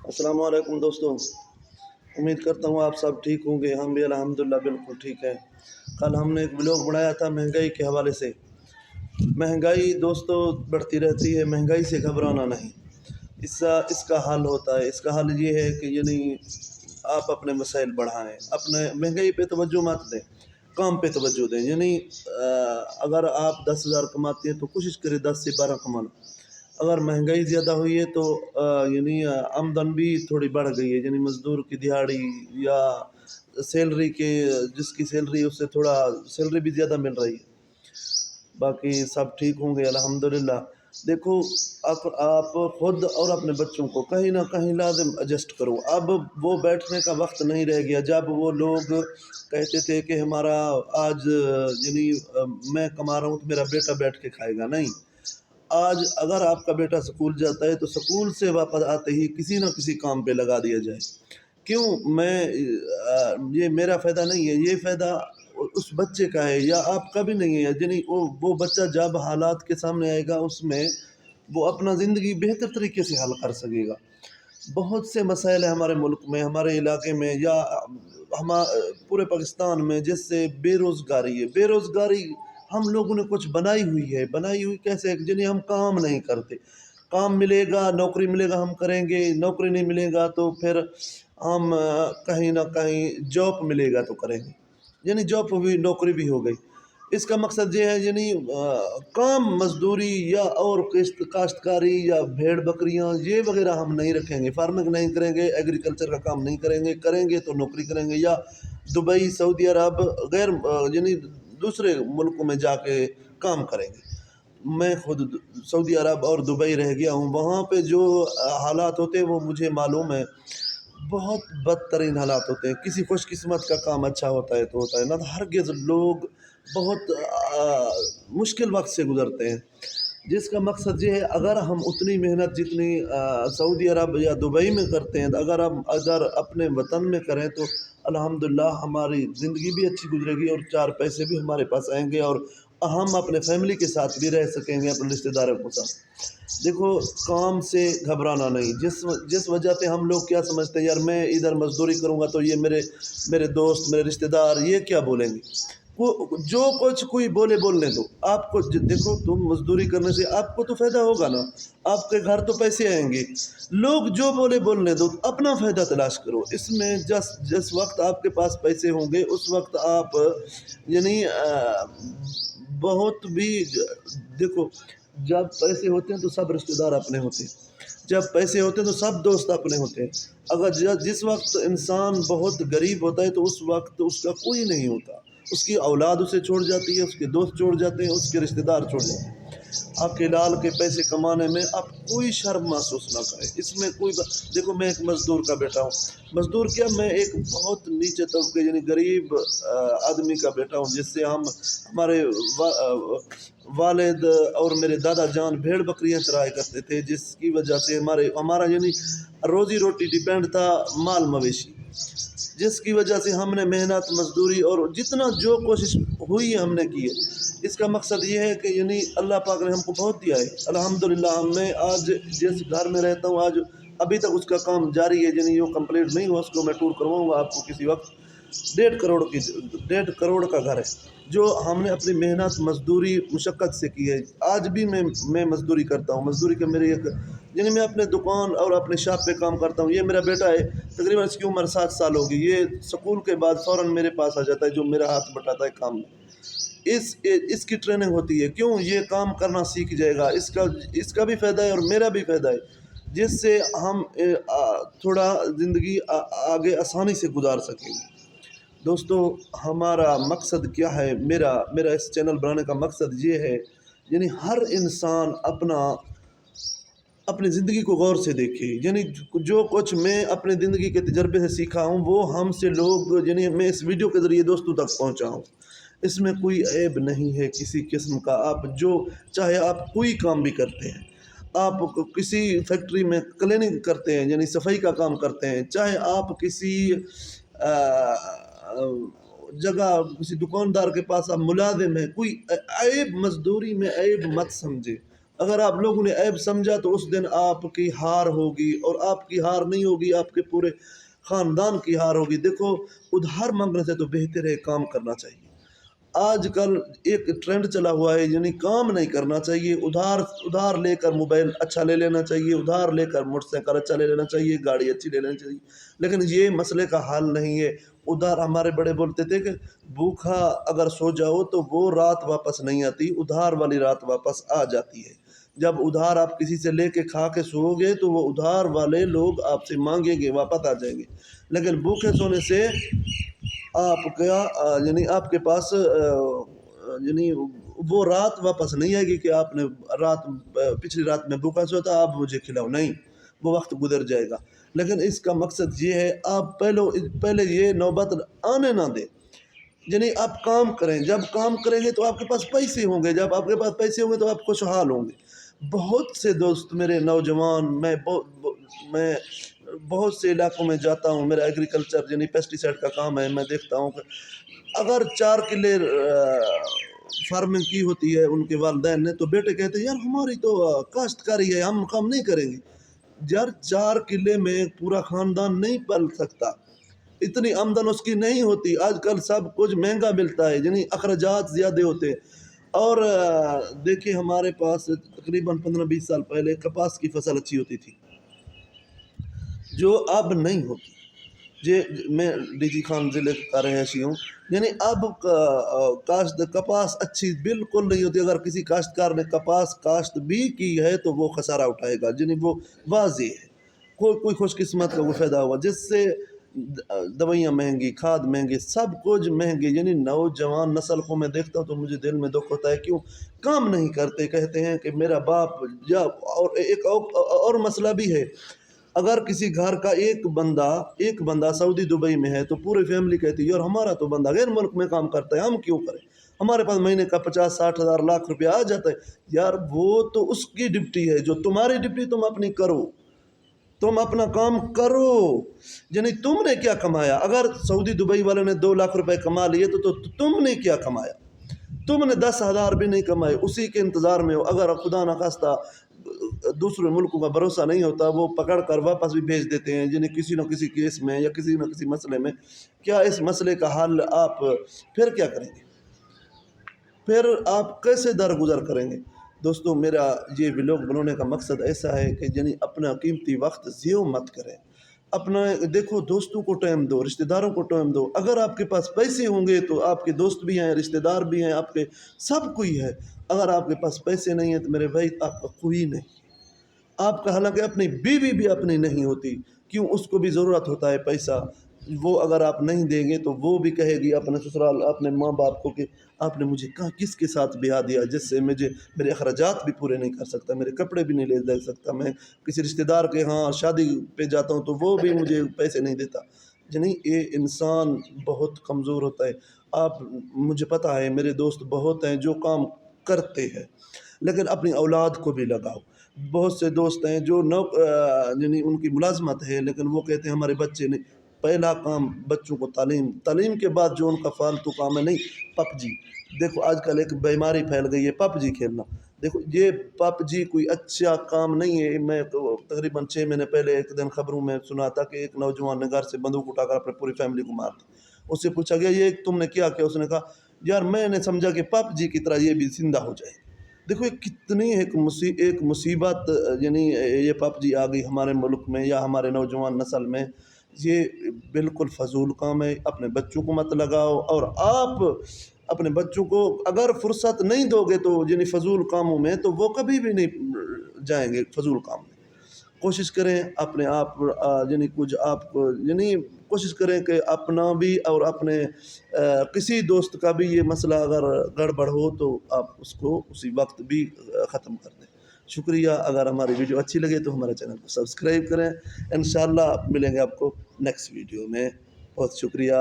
السلام علیکم دوستوں، امید کرتا ہوں آپ سب ٹھیک ہوں گے۔ ہم بھی الحمدللہ بالکل ٹھیک ہیں۔ کل ہم نے ایک ولاگ بنایا تھا مہنگائی کے حوالے سے۔ مہنگائی دوستوں بڑھتی رہتی ہے، مہنگائی سے گھبرانا نہیں۔ اس کا حل ہوتا ہے، اس کا حل یہ ہے کہ آپ اپنے مسائل بڑھائیں، اپنے مہنگائی پہ توجہ مت دیں، کام پہ توجہ دیں۔ اگر آپ 10,000 کماتے ہیں تو کوشش کریں 10 سے 12 کمانا۔ اگر مہنگائی زیادہ ہوئی ہے تو آمدن بھی تھوڑی بڑھ گئی ہے، مزدور کی دیہاڑی یا سیلری کے جس کی سیلری اس سے تھوڑا سیلری بھی زیادہ مل رہی ہے۔ باقی سب ٹھیک ہوں گے الحمدللہ۔ دیکھو آپ خود اور اپنے بچوں کو کہیں نہ کہیں لازم ایڈجسٹ کرو۔ اب وہ بیٹھنے کا وقت نہیں رہ گیا جب وہ لوگ کہتے تھے کہ ہمارا آج میں کما رہا ہوں تو میرا بیٹا بیٹھ کے کھائے گا۔ نہیں، آج اگر آپ کا بیٹا سکول جاتا ہے تو سکول سے واپس آتے ہی کسی نہ کسی کام پہ لگا دیا جائے۔ کیوں؟ یہ میرا فائدہ نہیں ہے، یہ فائدہ اس بچے کا ہے یا آپ کا بھی نہیں ہے۔ وہ بچہ جب حالات کے سامنے آئے گا اس میں وہ اپنا زندگی بہتر طریقے سے حل کر سکے گا۔ بہت سے مسائل ہیں ہمارے ملک میں، ہمارے علاقے میں یا پورے پاکستان میں، جس سے بے روزگاری ہے۔ بے روزگاری ہم لوگوں نے کچھ بنائی ہوئی کیسے؟ ہم کام نہیں کرتے۔ کام ملے گا، نوکری ملے گا ہم کریں گے، نوکری نہیں ملے گا تو پھر ہم کہیں نہ کہیں جاب ملے گا تو کریں گے، جاب بھی نوکری بھی ہو گئی۔ اس کا مقصد یہ ہے کام مزدوری یا اور کاشتکاری یا بھیڑ بکریاں یہ وغیرہ ہم نہیں رکھیں گے، فارمنگ نہیں کریں گے، ایگریکلچر کا کام نہیں کریں گے تو نوکری کریں گے یا دبئی، سعودی عرب دوسرے ملکوں میں جا کے کام کریں گے۔ میں خود سعودی عرب اور دبئی رہ گیا ہوں، وہاں پہ جو حالات ہوتے ہیں وہ مجھے معلوم ہے، بہت بدترین حالات ہوتے ہیں۔ کسی خوش قسمت کا کام اچھا ہوتا ہے تو ہوتا ہے، نہ ہرگز لوگ بہت مشکل وقت سے گزرتے ہیں۔ جس کا مقصد یہ ہے اگر ہم اتنی محنت جتنی سعودی عرب یا دبئی میں کرتے ہیں اگر اپنے وطن میں کریں تو الحمدللہ ہماری زندگی بھی اچھی گزرے گی اور 4 پیسے بھی ہمارے پاس آئیں گے اور ہم اپنے فیملی کے ساتھ بھی رہ سکیں گے، اپنے رشتہ داروں کے ساتھ۔ دیکھو کام سے گھبرانا نہیں۔ جس وجہ سے ہم لوگ کیا سمجھتے ہیں، یار میں ادھر مزدوری کروں گا تو یہ میرے دوست، میرے رشتہ دار یہ کیا بولیں گے؟ جو کچھ کوئی بولنے دو آپ کو۔ دیکھو تم مزدوری کرنے سے آپ کو تو فائدہ ہوگا نا، آپ کے گھر تو پیسے آئیں گے۔ لوگ جو بولنے دو، اپنا فائدہ تلاش کرو۔ اس میں جس وقت آپ کے پاس پیسے ہوں گے اس وقت آپ بہت بھی دیکھو، جب پیسے ہوتے ہیں تو سب رشتہ دار اپنے ہوتے ہیں، جب پیسے ہوتے ہیں تو سب دوست اپنے ہوتے ہیں۔ اگر جس وقت انسان بہت غریب ہوتا ہے تو اس وقت اس کا کوئی نہیں ہوتا، اس کی اولاد اسے چھوڑ جاتی ہے، اس کے دوست چھوڑ جاتے ہیں، اس کے رشتہ دار چھوڑ جاتے ہیں۔ آپ کے لال کے پیسے کمانے میں آپ کوئی شرم محسوس نہ کریں، اس میں دیکھو میں ایک مزدور کا بیٹا ہوں۔ مزدور کیا، میں ایک بہت نیچے طبقے غریب آدمی کا بیٹا ہوں، جس سے ہمارے والد اور میرے دادا جان بھیڑ بکریاں چرایا کرتے تھے، جس کی وجہ سے ہمارا روزی روٹی ڈیپینڈ تھا مال مویشی، جس کی وجہ سے ہم نے محنت مزدوری اور جتنا جو کوشش ہوئی ہم نے کی ہے۔ اس کا مقصد یہ ہے کہ اللہ پاک نے ہم کو بہت دیا ہے الحمدللہ۔ میں آج جس گھر میں رہتا ہوں آج ابھی تک اس کا کام جاری ہے، جو کمپلیٹ نہیں ہوا اس کو میں ٹور کرواؤں گا آپ کو کسی وقت۔ 1.5 کروڑ کا گھر ہے جو ہم نے اپنی محنت مزدوری مشقت سے کی ہے۔ آج بھی میں مزدوری کرتا ہوں، مزدوری کا میرے میں اپنے دکان اور اپنے شاپ پہ کام کرتا ہوں۔ یہ میرا بیٹا ہے، تقریباً اس کی عمر 7 سال ہوگی۔ یہ سکول کے بعد فوراً میرے پاس آ جاتا ہے، جو میرا ہاتھ بٹاتا ہے کام میں۔ اس کی ٹریننگ ہوتی ہے، کیوں؟ یہ کام کرنا سیکھ جائے گا، اس کا بھی فائدہ ہے اور میرا بھی فائدہ ہے، جس سے ہم تھوڑا زندگی آگے آسانی سے گزار سکیں گے۔ دوستو ہمارا مقصد کیا ہے؟ میرا اس چینل بنانے کا مقصد یہ ہے ہر انسان اپنی زندگی کو غور سے دیکھے۔ جو کچھ میں اپنے زندگی کے تجربے سے سیکھا ہوں وہ ہم سے لوگ میں اس ویڈیو کے ذریعے دوستوں تک پہنچا ہوں۔ اس میں کوئی عیب نہیں ہے کسی قسم کا۔ چاہے آپ کوئی کام بھی کرتے ہیں، آپ کسی فیکٹری میں کلیننگ کرتے ہیں صفائی کا کام کرتے ہیں، چاہے آپ کسی جگہ کسی دکاندار کے پاس آپ ملازم ہیں، کوئی عیب مزدوری میں عیب مت سمجھے۔ اگر آپ لوگوں نے عیب سمجھا تو اس دن آپ کی ہار ہوگی، اور آپ کی ہار نہیں ہوگی، آپ کے پورے خاندان کی ہار ہوگی۔ دیکھو ادھار مانگنے سے تو بہتر ہے کام کرنا چاہیے۔ آج کل ایک ٹرینڈ چلا ہوا ہے، یعنی کام نہیں کرنا چاہیے، ادھار لے کر موبائل اچھا لے لینا چاہیے، ادھار لے کر موٹر سائیکل اچھا لے لینا چاہیے، گاڑی اچھی لے لینا چاہیے، لیکن یہ مسئلے کا حل نہیں ہے۔ ادھار ہمارے بڑے بولتے تھے کہ بھوکا اگر سو جاؤ تو وہ رات واپس نہیں آتی، ادھار والی رات واپس آ جاتی ہے۔ جب ادھار آپ کسی سے لے کے کھا کے سو گے تو وہ ادھار والے لوگ آپ سے مانگیں گے، واپس آ جائیں گے، لیکن بھوکے سونے سے آپ کا یعنی آپ کے پاس یعنی وہ رات واپس نہیں آئے گی کہ آپ نے پچھلی رات میں بھوکا سویا تھا، آپ مجھے کھلاؤ، نہیں، وہ وقت گزر جائے گا۔ لیکن اس کا مقصد یہ ہے آپ پہلے یہ نوبت آنے نہ دیں، یعنی آپ کام کریں، جب کام کریں گے تو آپ کے پاس پیسے ہوں گے، جب آپ کے پاس پیسے ہوں گے تو آپ خوشحال ہوں گے۔ بہت سے دوست میرے نوجوان، میں بہت سے علاقوں میں جاتا ہوں، میرا ایگریکلچر یعنی پیسٹی سائڈ کا کام ہے، میں دیکھتا ہوں کہ اگر 4 کلے فارمنگ کی ہوتی ہے ان کے والدین نے تو بیٹے کہتے ہیں یار ہماری تو کاشتکاری ہے، ہم کام نہیں کریں گے۔ یار 4 کلے میں پورا خاندان نہیں پل سکتا، اتنی آمدن اس کی نہیں ہوتی۔ آج کل سب کچھ مہنگا ملتا ہے، یعنی اخراجات زیادہ ہوتے ہیں۔ اور دیکھیں ہمارے پاس تقریباً 15-20 سال پہلے کپاس کی فصل اچھی ہوتی تھی جو اب نہیں ہوتی۔ میں ڈی جی خان ضلع کا رہائشی ہوں، یعنی اب کپاس اچھی بالکل نہیں ہوتی۔ اگر کسی کاشتکار نے کپاس کاشت بھی کی ہے تو وہ خسارہ اٹھائے گا، یعنی وہ واضح ہے، کوئی خوش قسمت کا وہ فائدہ ہوا، جس سے دوائیاں مہنگی، کھاد مہنگی، سب کچھ مہنگی۔ یعنی نوجوان نسل کو میں دیکھتا ہوں تو مجھے دل میں دکھ ہوتا ہے، کیوں کام نہیں کرتے؟ کہتے ہیں کہ میرا باپ اور ایک اور مسئلہ بھی ہے، اگر کسی گھر کا ایک بندہ سعودی دبئی میں ہے تو پوری فیملی کہتی ہے یار ہمارا تو بندہ غیر ملک میں کام کرتا ہے، ہم کیوں کریں؟ ہمارے پاس مہینے کا 50-60 ہزار لاکھ روپیہ آ جاتا ہے۔ یار وہ تو اس کی ڈپٹی ہے، جو تمہاری ڈپٹی تم اپنی کرو، تم اپنا کام کرو، یعنی تم نے کیا کمایا؟ اگر سعودی دبئی والے نے 2 لاکھ روپے کما لیے تو تم نے کیا کمایا؟ تم نے 10,000 بھی نہیں کمائے، اسی کے انتظار میں ہو۔ اگر خدا نخواستہ دوسرے ملکوں کا بھروسہ نہیں ہوتا، وہ پکڑ کر واپس بھی بھیج دیتے ہیں، یعنی کسی نہ کسی کیس میں یا کسی نہ کسی مسئلے میں۔ کیا اس مسئلے کا حل آپ پھر کیا کریں گے؟ پھر آپ کیسے درگزر کریں گے؟ دوستو میرا یہ ولاگ بنانے کا مقصد ایسا ہے کہ یعنی اپنا قیمتی وقت ضیع مت کریں، اپنا دیکھو دوستوں کو ٹائم دو، رشتہ داروں کو ٹائم دو۔ اگر آپ کے پاس پیسے ہوں گے تو آپ کے دوست بھی ہیں، رشتہ دار بھی ہیں، آپ کے سب کوئی ہے۔ اگر آپ کے پاس پیسے نہیں ہیں تو میرے بھائی آپ کا کوئی نہیں۔ آپ کا حالانکہ اپنی بیوی بھی اپنی نہیں ہوتی، کیوں؟ اس کو بھی ضرورت ہوتا ہے پیسہ، وہ اگر آپ نہیں دیں گے تو وہ بھی کہے گی اپنے سسرال اپنے ماں باپ کو کہ آپ نے مجھے کس کے ساتھ بیاہ دیا جس سے میرے اخراجات بھی پورے نہیں کر سکتا، میرے کپڑے بھی نہیں لے سکتا، میں کسی رشتہ دار کے ہاں شادی پہ جاتا ہوں تو وہ بھی مجھے پیسے نہیں دیتا۔ یعنی یہ انسان بہت کمزور ہوتا ہے۔ مجھے پتہ ہے میرے دوست بہت ہیں جو کام کرتے ہیں، لیکن اپنی اولاد کو بھی لگاؤ۔ بہت سے دوست ہیں جو یعنی ان کی ملازمت ہے لیکن وہ کہتے ہیں ہمارے بچے نہیں۔ پہلا کام بچوں کو تعلیم کے بعد جو ان کا فالتو کام ہے، نہیں پب جی۔ دیکھو آج کل ایک بیماری پھیل گئی ہے پب جی کھیلنا، دیکھو یہ پب جی کوئی اچھا کام نہیں ہے۔ میں تقریباً 6 مہینے پہلے ایک دن خبروں میں سنا تھا کہ ایک نوجوان نے گھر سے بندوق اٹھا کر اپنے پوری فیملی کو مار دیا۔ اس سے پوچھا گیا یہ تم نے کیا کیا؟ اس نے کہا یار میں نے سمجھا کہ پب جی کی طرح یہ بھی زندہ ہو جائے۔ دیکھو یہ کتنی ایک مصیبت، یعنی یہ پب جی آ گئی ہمارے ملک میں یا ہمارے نوجوان نسل میں۔ یہ بالکل فضول کام ہے، اپنے بچوں کو مت لگاؤ، اور آپ اپنے بچوں کو اگر فرصت نہیں دو گے تو یعنی فضول کاموں میں تو وہ کبھی بھی نہیں جائیں گے فضول کام میں۔ کوشش کریں اپنے آپ یعنی کچھ آپ کو یعنی کوشش کریں کہ اپنا بھی اور اپنے کسی دوست کا بھی یہ مسئلہ اگر گڑبڑ ہو تو آپ اس کو اسی وقت بھی ختم کر دیں۔ شکریہ۔ اگر ہماری ویڈیو اچھی لگے تو ہمارے چینل کو سبسکرائب کریں۔ انشاءاللہ ملیں گے آپ کو نیکسٹ ویڈیو میں۔ بہت شکریہ۔